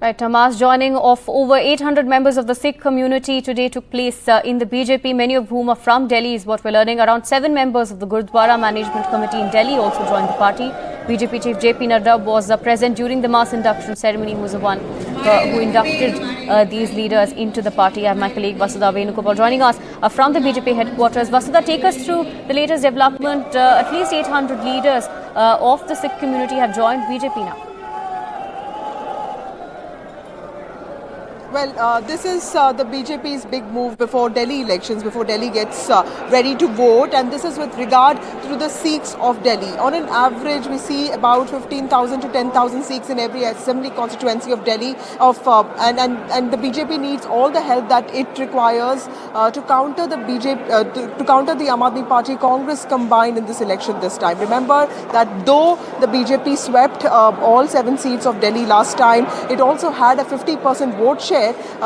Right, a mass joining of over 800 members of the Sikh community today took place in the BJP, many of whom are from Delhi is what we're learning. Around 7 members of the Gurdwara Management Committee in Delhi also joined the party. BJP Chief JP Nadda was present during the mass induction ceremony. He was the one who inducted these leaders into the party. I have my colleague Vasudha Venugopal joining us from the BJP headquarters. Vasudha, take us through the latest development. At least 800 leaders of the Sikh community have joined BJP now. Well, this is the BJP's big move before Delhi elections, before Delhi gets ready to vote, and this is with regard to the Sikhs of Delhi. On an average, we see about 15,000 to 10,000 Sikhs in every assembly constituency of Delhi, and the BJP needs all the help that it requires to counter the to counter the Aam Aadmi Party Congress combined in this election this time. Remember that though the BJP swept all 7 seats of Delhi last time, it also had a 50% vote share.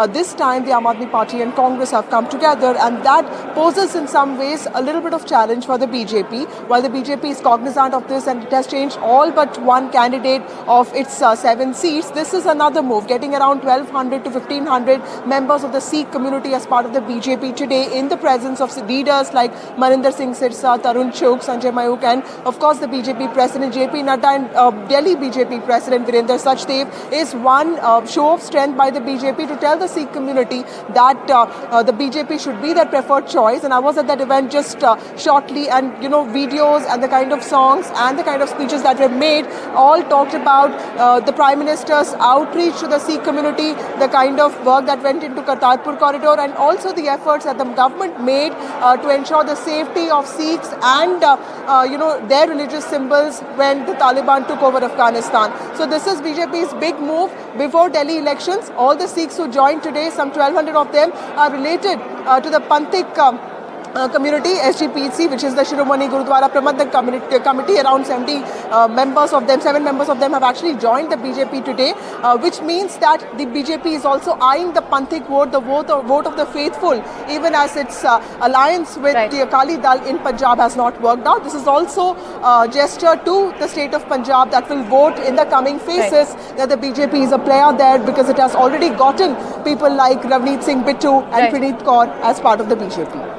This time the Aam Aadmi Party and Congress have come together, and that poses in some ways a little bit of challenge for the BJP. While the BJP is cognizant of this and it has changed all but one candidate of its 7 seats, this is another move, getting around 1,200 to 1,500 members of the Sikh community as part of the BJP today in the presence of leaders like Maninder Singh Sirsa, Tarun Chugh, Sanjay Mayuk, and of course the BJP President JP Nadda and Delhi BJP President Virender Sachdev is one show of strength by the BJP to tell the Sikh community that the BJP should be their preferred choice. And I was at that event just shortly, and videos and the kind of songs and the kind of speeches that were made all talked about the Prime Minister's outreach to the Sikh community, the kind of work that went into Kartarpur corridor, and also the efforts that the government made to ensure the safety of Sikhs and their religious symbols when the Taliban took over Afghanistan. So this is BJP's big move before Delhi elections. All the Sikhs who joined today, some 1,200 of them are related to the Panthik community, SGPC, which is the Shiromani Gurudwara Prabandhak Committee. Around 7 members of them have actually joined the BJP today, which means that the BJP is also eyeing the Panthik vote, the vote of the faithful, even as its alliance with the Akali Dal in Punjab has not worked out. This is also a gesture to the state of Punjab that will vote in the coming phases that the BJP is a player there, because it has already gotten people like Ravneet Singh Bittu and Praneet Kaur as part of the BJP.